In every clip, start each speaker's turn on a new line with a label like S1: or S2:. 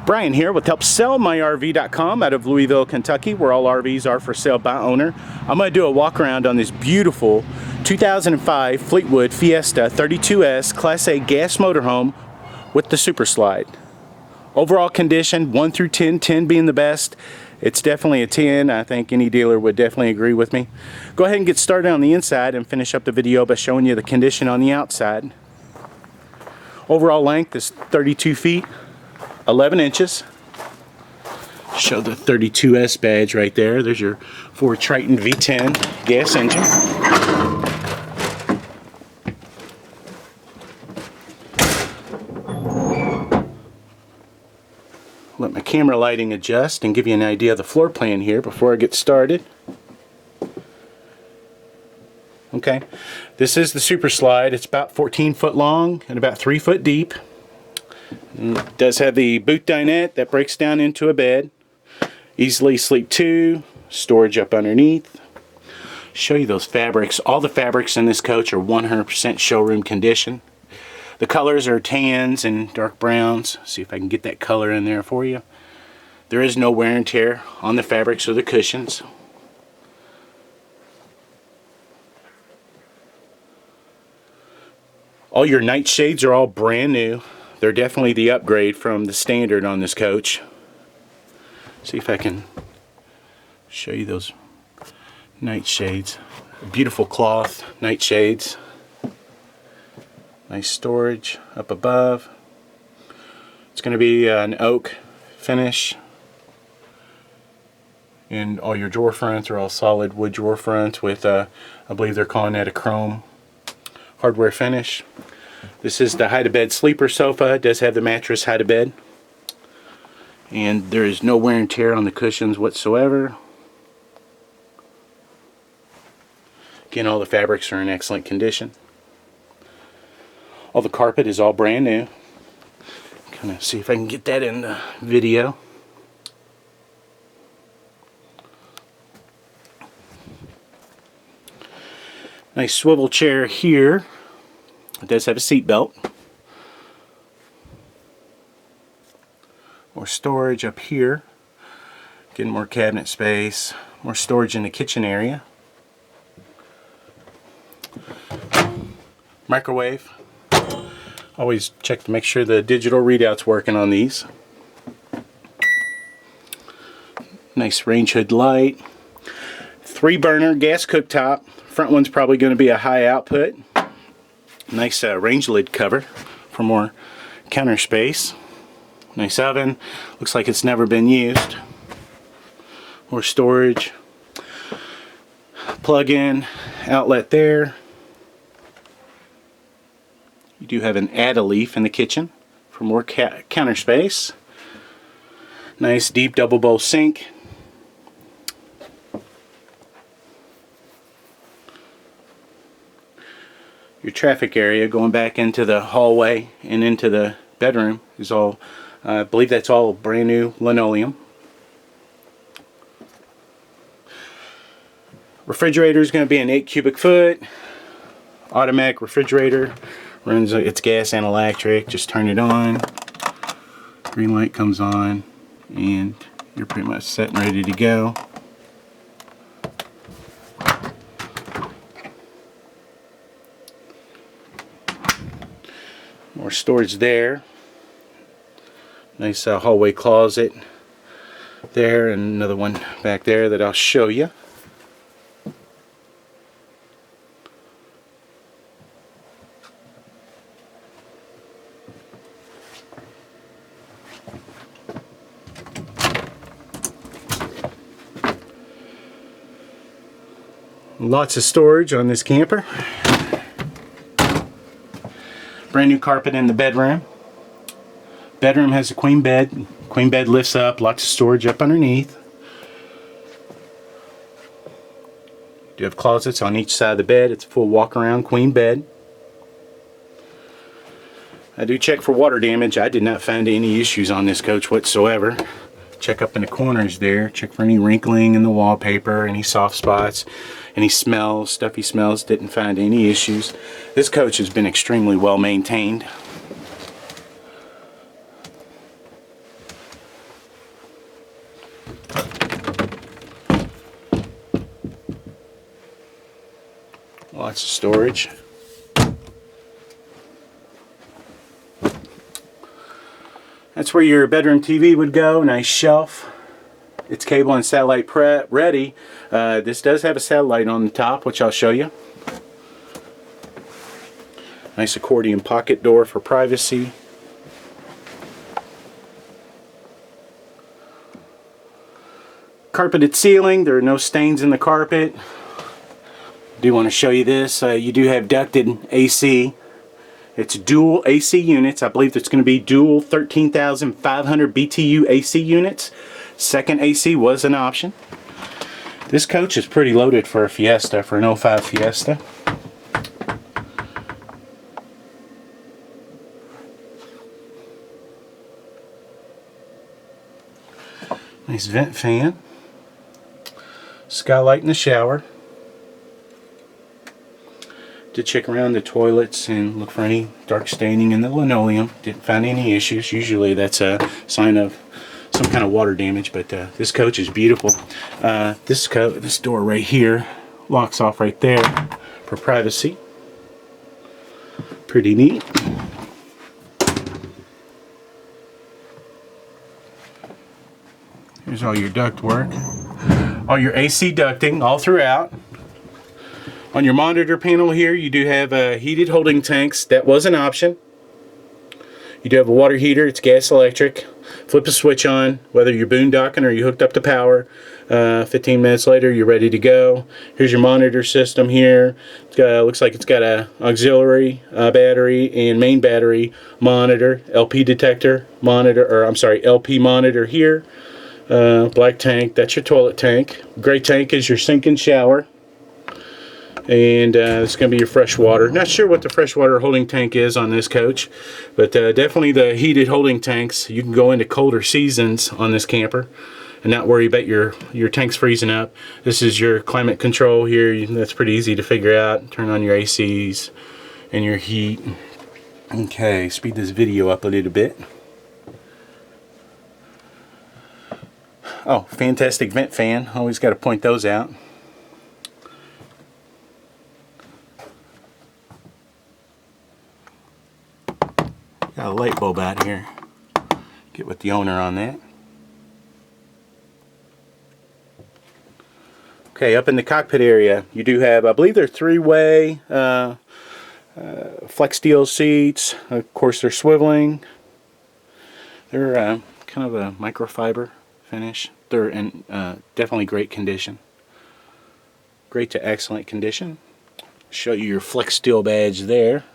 S1: Brian here with HelpSellMyRV.com out of Louisville, Kentucky, where all RVs are for sale by owner. I'm going to do a walk around on this beautiful 2005 Fleetwood Fiesta 32S Class A gas motorhome with the Super Slide. Overall condition 1 through 10, 10 being the best. It's definitely a 10. I think any dealer would definitely agree with me. Go ahead and get started on the inside and finish up the video by showing you the condition on the outside. Overall length is 32 feet. 11 inches. Show the 32S badge right there. There's your Ford Triton V10 gas engine. Let my camera lighting adjust and give you an idea of the floor plan here before I get started. Okay, this is the Super Slide. It's about 14 foot long and about 3 foot deep. It does have the boot dinette that breaks down into a bed. Easily sleep 2. Storage up underneath. Show you those fabrics. All the fabrics in this coach are 100% showroom condition. The colors are tans and dark browns. See if I can get that color in there for you. There is no wear and tear on the fabrics or the cushions. All your night shades are all brand new. They're definitely the upgrade from the standard on this coach. See if I can show you those night shades. Beautiful cloth night shades. Nice storage up above. It's going to be an oak finish. And all your drawer fronts are all solid wood drawer fronts with, I believe they're calling that a chrome hardware finish. This is the hide-to-bed sleeper sofa. It does have the mattress hide-to-bed. And there is no wear and tear on the cushions whatsoever. Again, all the fabrics are in excellent condition. All the carpet is all brand new. Kind of see if I can get that in the video. Nice swivel chair here. It does have a seat belt. More storage up here. Getting more cabinet space. More storage in the kitchen area. Microwave. Always check to make sure the digital readout's working on these. Nice range hood light. 3-burner gas cooktop. Front one's probably going to be a high output. Nice range lid cover for more counter space. Nice oven. Looks like it's never been used. More storage. Plug-in outlet there. You do have an add-a-leaf in the kitchen for more counter space. Nice deep double bowl sink. Your traffic area going back into the hallway and into the bedroom is all, I believe that's all brand new linoleum. Refrigerator is going to be an 8 cubic foot automatic refrigerator. Runs, it's gas and electric. Just turn it on. Green light comes on and you're pretty much set and ready to go. More storage there. Nice hallway closet there, and another one back there that I'll show you. Lots of storage on this camper. Brand new carpet in the bedroom. Bedroom has a queen bed. Queen bed lifts up, lots of storage up underneath. You do have closets on each side of the bed. It's a full walk around queen bed. I do check for water damage. I did not find any issues on this coach whatsoever. Check up in the corners there. Check for any wrinkling in the wallpaper, any soft spots, any smells, stuffy smells. Didn't find any issues. This coach has been extremely well maintained. Lots of storage. That's where your bedroom TV would go. Nice shelf. It's cable and satellite ready. This does have a satellite on the top, which I'll show you. Nice accordion pocket door for privacy. Carpeted ceiling. There are no stains in the carpet. I do want to show you this. You do have ducted AC. It's dual AC units. I believe it's going to be dual 13,500 BTU AC units. Second AC was an option. This coach is pretty loaded for a Fiesta, for an 05 Fiesta. Nice vent fan. Skylight in the shower. Did check around the toilets and look for any dark staining in the linoleum. Didn't find any issues. Usually that's a sign of some kind of water damage, but this coach is beautiful. This door right here locks off right there for privacy. Pretty neat. Here's all your duct work. All your AC ducting all throughout. On your monitor panel here, you do have heated holding tanks. That was an option. You do have a water heater. It's gas electric. Flip a switch on, whether you're boondocking or you hooked up to power. 15 minutes later, you're ready to go. Here's your monitor system here. Looks like it's got a auxiliary battery and main battery monitor, LP detector monitor, or I'm sorry, LP monitor here. Black tank, that's your toilet tank. Gray tank is your sink and shower. And it's going to be your fresh water. Not sure what the freshwater holding tank is on this coach, but definitely the heated holding tanks. You can go into colder seasons on this camper and not worry about your tanks freezing up. This is your climate control here. That's pretty easy to figure out. Turn on your ACs and your heat. Okay, speed this video up a little bit. Oh, fantastic vent fan. Always got to point those out. Got a light bulb out here. Get with the owner on that. Okay, up in the cockpit area, you do have, I believe they're three-way flex steel seats. Of course, they're swiveling. They're kind of a microfiber finish. They're in definitely great condition. Great to excellent condition. Show you your flex steel badge there.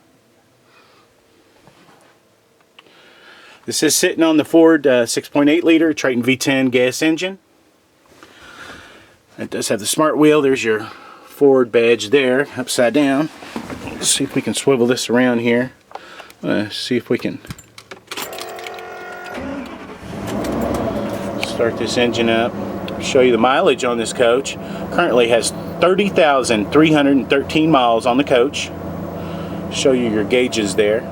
S1: This is sitting on the Ford 6.8 liter Triton V10 gas engine. It does have the smart wheel. There's your Ford badge there, upside down. Let's see if we can swivel this around here. See if we can start this engine up. Show you the mileage on this coach. Currently has 30,313 miles on the coach. Show you your gauges there.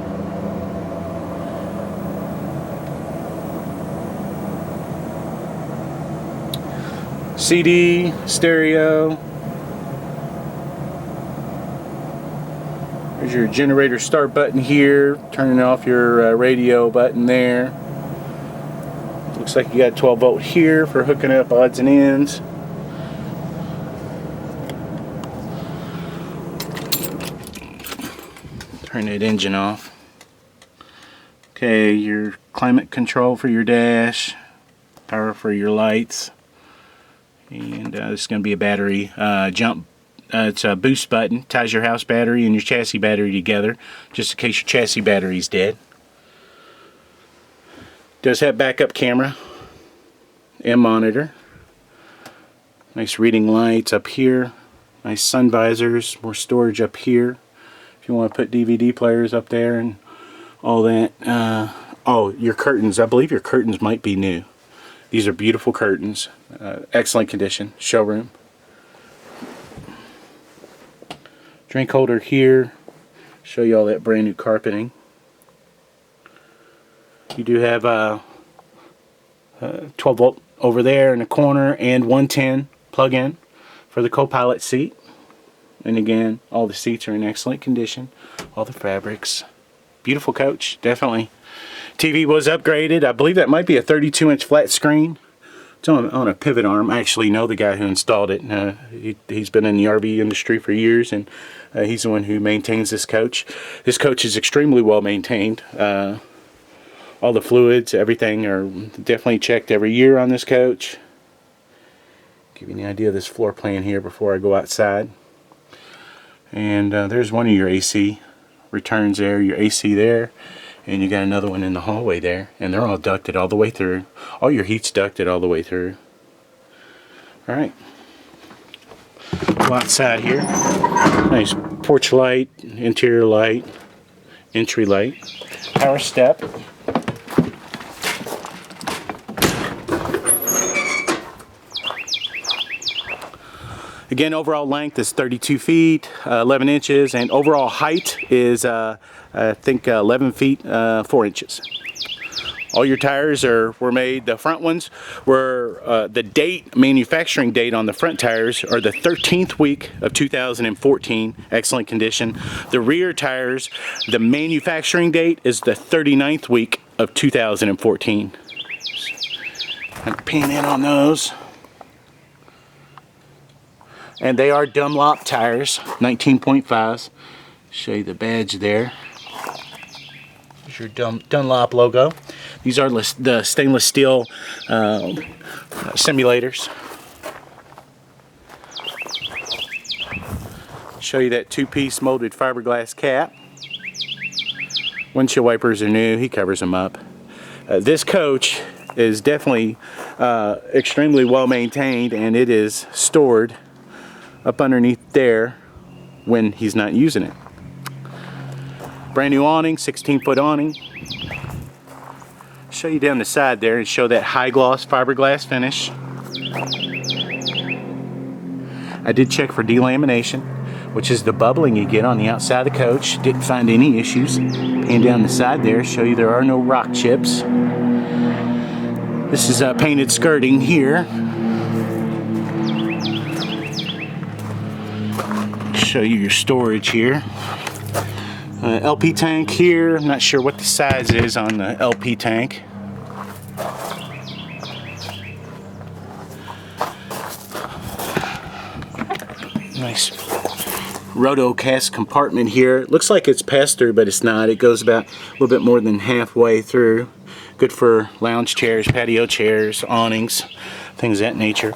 S1: CD, stereo. There's your generator start button here. Turning off your radio button there. Looks like you got 12 volt here for hooking up odds and ends. Turn that engine off. Okay, your climate control for your dash. Power for your lights. And this is going to be a battery jump. It's a boost button. Ties your house battery and your chassis battery together, just in case your chassis battery is dead. Does have backup camera and monitor. Nice reading lights up here. Nice sun visors. More storage up here. If you want to put DVD players up there and all that. Oh, your curtains. I believe your curtains might be new. These are beautiful curtains. Excellent condition. Showroom. Drink holder here. Show you all that brand new carpeting. You do have 12 volt over there in the corner and 110 plug-in for the co-pilot seat. And again, all the seats are in excellent condition. All the fabrics. Beautiful coach, definitely. TV was upgraded. I believe that might be a 32-inch flat screen. It's on a pivot arm. I actually know the guy who installed it. He's been in the RV industry for years, and he's the one who maintains this coach. This coach is extremely well maintained. All the fluids, everything are definitely checked every year on this coach. Give you an idea of this floor plan here before I go outside. And there's one of your AC returns there, your AC there. And you got another one in the hallway there, and they're all ducted all the way through. All your heat's ducted all the way through. Alright. Go outside here. Nice porch light, interior light, entry light, power step. Again, overall length is 32 feet, 11 inches, and overall height is, I think, 11 feet, 4 inches. All your tires were made, the front ones were, the manufacturing date on the front tires are the 13th week of 2014, excellent condition. The rear tires, the manufacturing date is the 39th week of 2014. And pan in on those. And they are Dunlop tires, 19.5s. Show you the badge there. There's your Dunlop logo. These are the stainless steel simulators. Show you that two-piece molded fiberglass cap. Windshield wipers are new. He covers them up. This coach is definitely extremely well maintained, and it is stored up underneath there when he's not using it. Brand new awning, 16-foot awning. Show you down the side there and show that high gloss fiberglass finish. I did check for delamination, which is the bubbling you get on the outside of the coach. Didn't find any issues. And down the side there, show you there are no rock chips. This is painted skirting here. Show you your storage here. LP tank here. I'm not sure what the size is on the LP tank. Nice roto cast compartment here. It looks like it's passed through, but it's not. It goes about a little bit more than halfway through. Good for lounge chairs, patio chairs, awnings, things of that nature.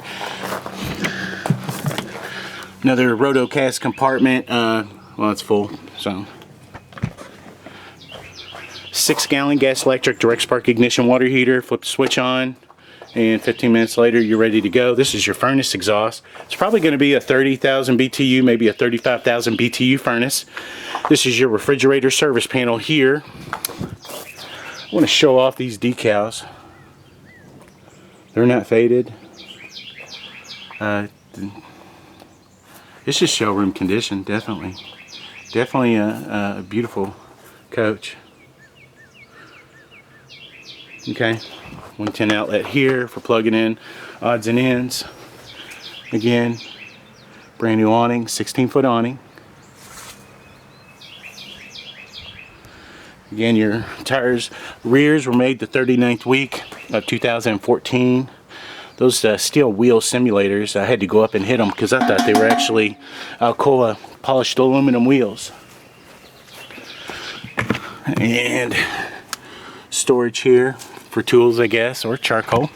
S1: Another roto cast compartment. Well, it's full, so 6-gallon gas electric direct spark ignition water heater. Flip the switch on, and 15 minutes later you're ready to go. This is your furnace exhaust. It's probably going to be a 30,000 BTU, maybe a 35,000 BTU furnace. This is your refrigerator service panel here. I want to show off these decals. They're not faded. It's just showroom condition, definitely. Definitely a beautiful coach. Okay, 110 outlet here for plugging in odds and ends. Again, brand new awning, 16-foot awning. Again, your tires, rears were made the 39th week of 2014. Those steel wheel simulators, I had to go up and hit them because I thought they were actually Alcoa polished aluminum wheels. And storage here for tools, I guess, or charcoal.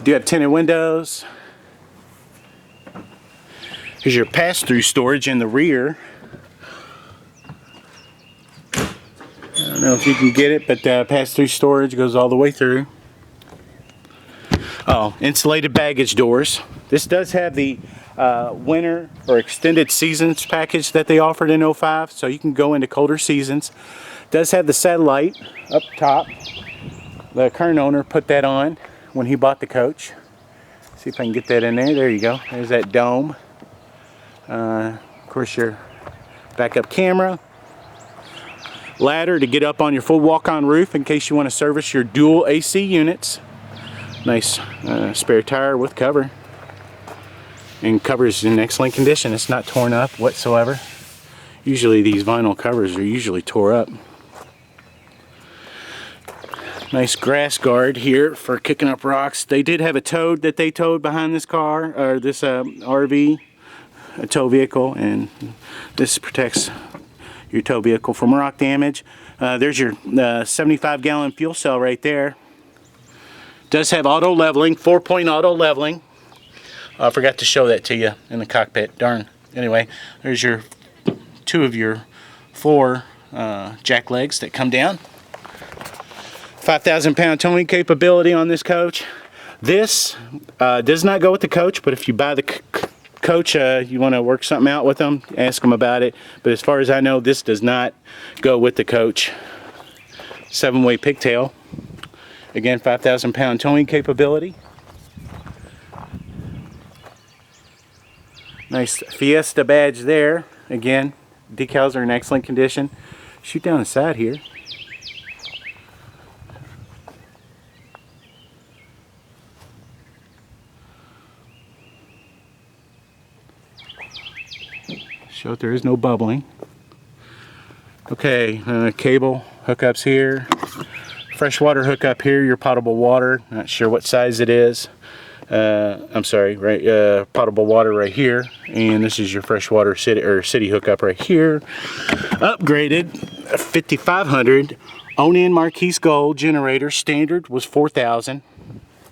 S1: Do have tinted windows. Here's your pass-through storage in the rear. I don't know if you can get it, but pass-through storage goes all the way through. Oh, insulated baggage doors. This does have the winter or extended seasons package that they offered in 05, so you can go into colder seasons. Does have the satellite up top. The current owner put that on when he bought the coach. See if I can get that in there. There you go. There's that dome. Of course, your backup camera. Ladder to get up on your full walk-on roof in case you want to service your dual AC units. Nice spare tire with cover. And cover is in excellent condition. It's not torn up whatsoever. Usually these vinyl covers are usually tore up. Nice grass guard here for kicking up rocks. They did have a toad that they towed behind this car, or this RV, a tow vehicle, and this protects your tow vehicle from rock damage. There's your 75-gallon fuel cell right there. Does have auto leveling, 4-point auto leveling. I forgot to show that to you in the cockpit. Darn. Anyway, there's your 2 of your 4 jack legs that come down. 5,000 pound towing capability on this coach. This does not go with the coach, but if you buy the coach, you want to work something out with them, ask them about it. But as far as I know, this does not go with the coach. 7-way pigtail. Again, 5,000 pound towing capability. Nice Fiesta badge there. Again, decals are in excellent condition. Shoot down the side here. Show there is no bubbling. Okay, cable hookups here. Freshwater hookup here, your potable water. Not sure what size it is. I'm sorry, right? Potable water right here, and this is your freshwater city hookup right here. Upgraded 5500 Onan Marquise Gold generator. Standard was 4,000.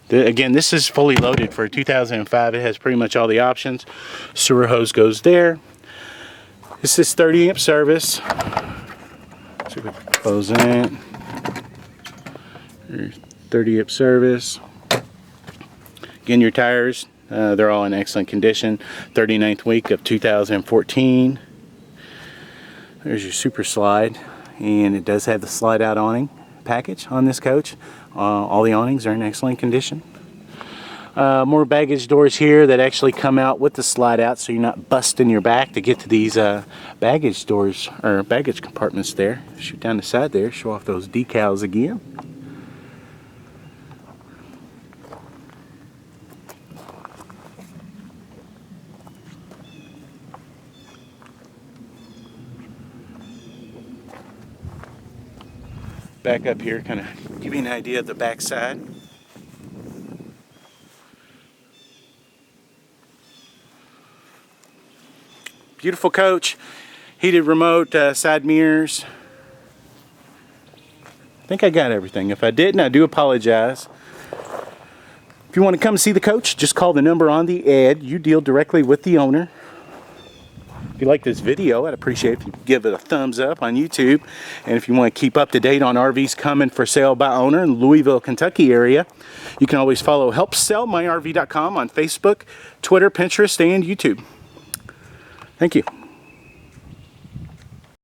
S1: Again, this is fully loaded for 2005. It has pretty much all the options. Sewer hose goes there. This is 30 amp service. So we close it. 30 amp service. Again, your tires, they're all in excellent condition. 39th week of 2014. There's your super slide, and it does have the slide out awning package on this coach. All the awnings are in excellent condition. More baggage doors here that actually come out with the slide out, so you're not busting your back to get to these baggage doors or baggage compartments there. Shoot down the side there, show off those decals again. Back up here, kind of give you an idea of the back side. Beautiful coach, heated remote, side mirrors. I think I got everything. If I didn't, I do apologize. If you want to come see the coach, just call the number on the ad. You deal directly with the owner. If you like this video, I'd appreciate if you give it a thumbs up on YouTube. And if you want to keep up to date on RVs coming for sale by owner in the Louisville, Kentucky area, you can always follow HelpSellMyRV.com on Facebook, Twitter, Pinterest, and YouTube. Thank you.